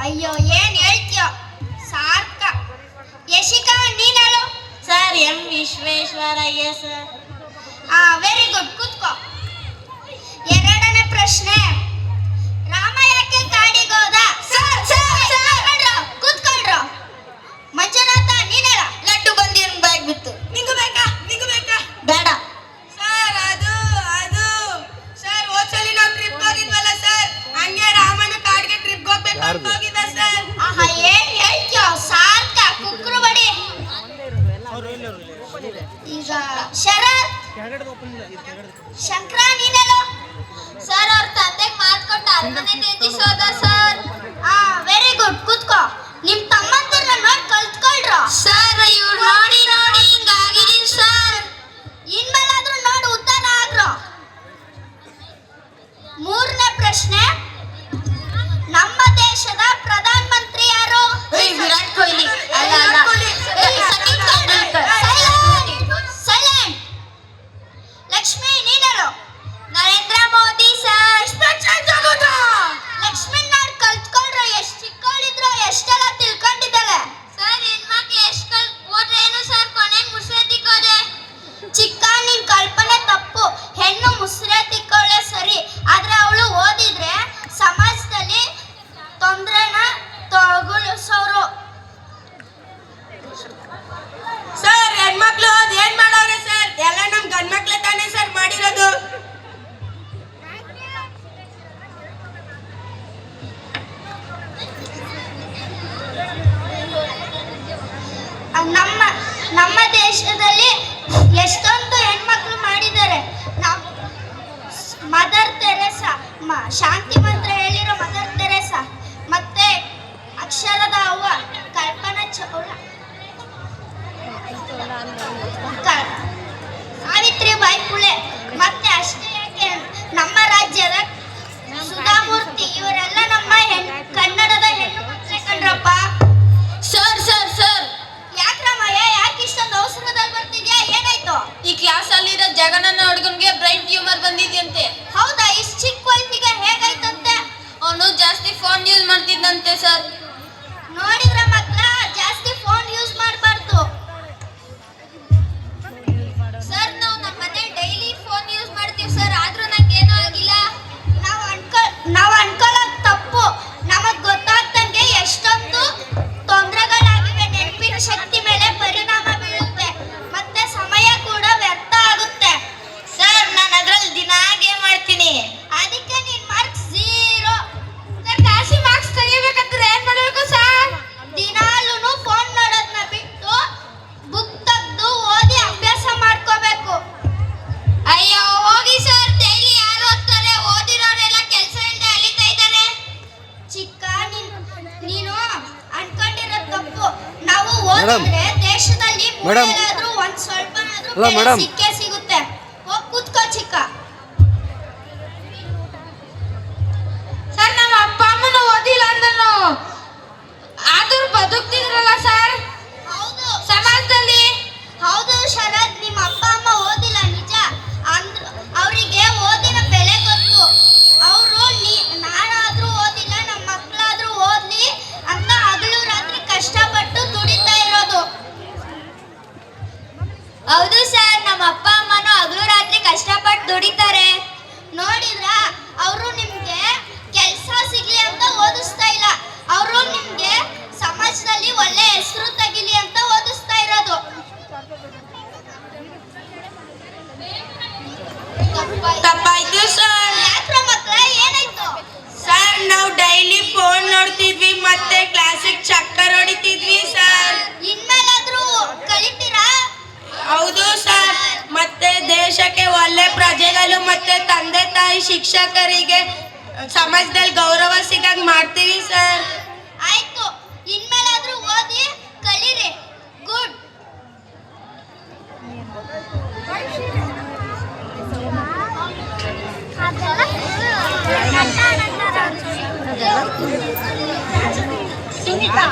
ಅಯ್ಯೋ ಏನ್ ಹೇಳ್ತೀಯೋ ಸಾರ್ಕ. ಯಶಿಕಾ ನೀನ್ ಹೇಳು. Sir M Visvesvaraya sir. Very good, ಕೂತ್ಕೋ. ಎರಡನೇ ಪ್ರಶ್ನೆ, ರಾಮ ಯಾಕೆ ಕಾಡಿಗೋದ? ಕೂತ್ಕೊಳ್ರು. ಮಂಜುನಾಥ ನೀನ್ ಹೇಳ. ಲಡ್ಡು ಬಂದಿ ಬಾಯಿಗೆ ಬಿತ್ತು. ನಿಂಗು ಬೇಕಾ? ಬೇಡ ಸರ್ ಅದು ಸರ್ ಹೋದ್ಸಲಿ ನಾವು ಟ್ರಿಪ್ ಹೋಗಿದ್ವಲ್ಲ ಸರ್, ಹಂಗೆ ರಾಮನ ಕಾಡಿಗೆ ಟ್ರಿಪ್ ಹೋಗ್ಬೇಕು ಅಂತ ಹೋಗಿದ್ದ ಸರ್. ಏನ್ ಹೇಳ್ತೀಯೋ ಸಾರ್ಕ ಕುಕ್ರು ಬಡಿ. ಈಗ ಶರತ್ ಶಂಕರ ನೀನೆಲ್ಲ. ಸರ್ ಅವ್ರ ತಂದೆಗೆ ಮಾತು ಕೊಟ್ಟು ಅರಮನೆ ತ್ಯಜಿಸೋದ ಸರ್. ವೆರಿ ಗುಡ್, ಕೂತ್ಕೋ. ನಿಮ್ ತಮ್ಮಂದಿರನ್ನ ನೋಡಿ ಕಲ್ತ್ಕೊಳ್ರ. ಸರ್ ಇವ್ರು ನೋಡಿ ಹಿಂಗಾಗಿದೀನಿ ಸರ್. ಇನ್ಮೇಲಾದ್ರೂ ನೋಡಿ ಉದ್ದಾರ ಆಗ್ರೋ. ಮೂರನೇ ಪ್ರಶ್ನೆ, ನಮ್ಮ ದೇಶದ ಪ್ರಧಾನ ಮಂತ್ರಿ ಯಾರು? ವಿರಾಟ್ ಕೊಹ್ಲಿ. ಅಲ್ಲ ಸೈಲೆಂಟ್. ಲಕ್ಷ್ಮಿ ನೀನೇಳು. ನರೇಂದ್ರ ಮೋದಿ ಸರ್. ಲಕ್ಷ್ಮಿ ನೋಡಿ ಕಲ್ತ್ಕೊಳ್ರು. ಎಷ್ಟು ಚಿಕ್ಕವಳಿದ್ರು ಎಷ್ಟೆಲ್ಲ ತಿಳ್ಕೊಂಡಿದ್ದಾಳೆ. ಸರ್ ಹೆಣ್ಮಕ್ಳು ಎಷ್ಟು ಓಟ್ರೇನು ಸರ್ ಕೊನೆಗೆ ಮುಸ್ರೆ ತಿಕ್ಕೋದೆ. ಚಿಕ್ಕ ನಿನ್ ಕಲ್ಪನೆ ತಪ್ಪು. ಹೆಣ್ಣು ಮುಸ್ರೆ ತಿಕ್ಕೊಳ್ಳೆ ಸರಿ, ಆದ್ರೆ ಅವಳು ಓದಿದ್ರೆ ಸಮಾಜದಲ್ಲಿ ತೊಂದ್ರೆನ ತಗುಲಿಸೋರು. ಸರ್ ಹೆಣ್ಮಕ್ಳು ಓದಿ ಏನ್ ಮಾಡೋರೆ ಸರ್? ಎಲ್ಲ ನಮ್ ಗಂಡ್ಮಕ್ಳೆ ತಾನೇ ಸರ್ ಮಾಡಿರೋದು. ನಮ್ಮ ದೇಶದಲ್ಲಿ ಎಷ್ಟೊಂದು ಹೆಣ್ಮಕ್ಳು ಮಾಡಿದ್ದಾರೆ. ಮದರ್ ತೆರೇಸಾ, ಶಾಂತಿ ಮಂತ್ರ ಹೇಳಿರೋ ಮದರ್ ತೆರೇಸಾ, ಮತ್ತೆ ಅಕ್ಷರದ ಅವ್ವ ಕಲ್ಪನಾ ಚೌಳ, ಸಾವಿತ್ರಿಬಾಯಿ ಫುಲೆ, ಮತ್ತೆ ಅಷ್ಟೇ ಯಾಕೆ ನಮ್ಮ ರಾಜ್ಯದ ಸುಧಾಮೂರ್ತಿ, ಇವರೆಲ್ಲ ನಮ್ಮ ಕನ್ನಡದ ಹೆಣ್ಣು ಮಕ್ಕಳೇ ಕಣ್ರಪ್ಪ. ಸರ್ ಸರ್ ಸರ್ ಯಾಕ್ರಮಯ್ಯ, ಯಾಕೆ ಇಷ್ಟೊಂದು ಅವಸರದಲ್ಲಿ ಬರ್ತಿದ್ಯಾ? ಏನಾಯ್ತು? ಈ ಕ್ಲಾಸ್ ಅಲ್ಲಿರೋ ಜಗನನ್ನ ಹುಡುಗನ್ಗೆ ಬ್ರೈನ್ ಟ್ಯೂಮರ್ ಬಂದಿದ್ಯಂತೆ. ಹೌದಾ? ಇಷ್ಟು ಚಿಕ್ಕ ವಯಸ್ಸಿಗೆ ಹೇಗಾಯ್ತಂತೆ? ಅವನು ಜಾಸ್ತಿ ಫೋನ್ ಯೂಸ್ ಮಾಡ್ತಿದ್ದಂತೆ ಸರ್. ನೋಡಿದ್ರ ಮಕ್ಕಳ, ಜಾಸ್ತಿ ಫೋನ್ ಯೂಸ್ ಮಾಡಬಾರ್ದು. ಸರ್ ನಾವು ನಮ್ಮ ಮನೆ ಡೈಲಿ ಫೋನ್ ಯೂಸ್ ಮಾಡ್ತೀವಿ ಸರ್, ಆದ್ರೂ ನಂಗೇನೂ ಆಗಿಲ್ಲ. ನಾವು ಅನ್ಕೊಳ್ಳೋದು ತಪ್ಪು. ನಮಗ್ ಗೊತ್ತಾಗ್ದಂಗೆ ಎಷ್ಟೊಂದು ತೊಂದರೆಗಳಾಗಿವೆ. ನೆನಪಿನ ಶಕ್ತಿ ಮೇಲೆ ಪರಿಣಾಮ ಬೀಳುತ್ತೆ, ಮತ್ತೆ ಸಮಯ ಕೂಡ ವ್ಯರ್ಥ ಆಗುತ್ತೆ. ಸರ್ ನಾನು ಅದ್ರಲ್ಲಿ ದಿನಾ ಗೇಮ್ ಮಾಡ್ತೀನಿ. ಅದಕ್ಕೆ ನಿನ್ ಮಾರ್ಕ್ಸ್ 0. ಸರ್ ಜಾಸ್ತಿ ಮಾರ್ಕ್ಸ್ ತೆಗಿಬೇಕಂದ್ರೆ ಏನ್ ಮಾಡ್ಬೇಕು ಸರ್? ದಿನಾಲೂ ಫೋನ್ ನೋಡೋದನ್ನ ಬಿಟ್ಟು ಬುಕ್ ತೆಗೆದು ಓದಿ ಅಭ್ಯಾಸ ಮಾಡ್ಕೋಬೇಕು. ಅಯ್ಯೋ ಹೋಗಿ ಸರ್, ಡೈಲಿ ಯಾರು ಓದ್ತಾರೆ? ಓದಿರೋರೆಲ್ಲ ಕೆಲಸ ಇಲ್ಲದೆ ಅಲಿತಾ ಇದ್ದಾರೆ. ಚಿಕ್ಕ ನೀನು ಅನ್ಕೊಂಡಿರೋದು ತಪ್ಪು. ನಾವು ಓದಿದ್ರೆ ದೇಶದಲ್ಲಿ ಮೂಲೆಯಲ್ಲಾದ್ರೂ ಒಂದ್ ಸ್ವಲ್ಪನಾದ್ರೂ ಸಿಕ್ಕೇ ಸಿಗುತ್ತೆ. ಹೋಗ್ ಕೂತ್ಕೋ ಚಿಕ್ಕ. ಸರ್ ನಮ್ಮ ಅಪ್ಪ ಅಮ್ಮನ ಓದಿಲ್ಲ ಅಂದ್ರೂ ಆದ್ರೂ ಬದುಕ್ತಿದ್ರಲ್ಲ ಸರ್ ಹೌದು ಸಮಾಜದಲ್ಲಿ. ಹೌದು ಶರತ್, ನಿಮ್ಮ ಅಪ್ಪ ಅಮ್ಮ ಓದಿಲ್ಲ ನಿಜ, ಅಂದ್ರ ಅವರಿಗೆ ಓದಿನ ಬೆಲೆ ಗೊತ್ತು. ಅವರು ನಾನಾದ್ರೂ ಓದಿಲ್ಲ, ನಮ್ಮ ಮಕ್ಕಳಾದ್ರೂ ಓದ್ಲಿ ಅಂತ ಹಗಲು ರಾತ್ರಿ ಕಷ್ಟಪಟ್ಟು ದುಡಿತಾ ಇರೋದು. ಹೌದು ಸರ್, ನಮ್ಮ ಅಪ್ಪ ಅಮ್ಮನೂ ಹಗಲು ರಾತ್ರಿ ಕಷ್ಟಪಟ್ಟು ದುಡಿತಾರೆ. ನೋಡಿದ್ರ, ಅವರು ನಿಮ್ಗೆ ಕೆಲಸ ಸಿಗ್ಲಿ ಅಂತ ಓದಿಸ್ತಾ ಇಲ್ಲ, ಅವರು ನಿಮ್ಗೆ ಸಮಾಜದಲ್ಲಿ ಒಳ್ಳೆ ಹೆಸರು ತೆಗಿಲಿ ಅಂತ ಓದಿಸ್ತಾ ಇರೋದು. ತಪ್ಪಾಯ್ತು ಸರ್. ಯಾಕ್ರ ಮಕ್ಕಳ, ಏನಾಯ್ತು? ಸರ್ ನಾವು ಡೈಲಿ ಫೋನ್ ನೋಡ್ತಿದ್ವಿ, ಮತ್ತೆ ಕ್ಲಾಸಿಗೆ ಚಕ್ಕರ್ ಹೊಡಿತಿದ್ವಿ ಸರ್. ಇನ್ಮೇಲಾದ್ರೂ ಕಲಿತೀರಾ? ಹೌದು ಸರ್, ಮತ್ತೆ ದೇಶಕ್ಕೆ ಒಳ್ಳೆ ಪ್ರಜೆಗಳು ಮತ್ತೆ ತಂದೆ ತಾಯಿ ಶಿಕ್ಷಕರಿಗೆ ಸಮಾಜದಲ್ಲಿ ಗೌರವ ಸಿಗಂಗ್ ಮಾಡ್ತೀವಿ ಸರ್. ಆಯ್ತು, ಇನ್ಮೇಲಾದ್ರೂ ಓದಿ ಕಲೀರಿ. ಗುಡ್. ಸುನೀತಾ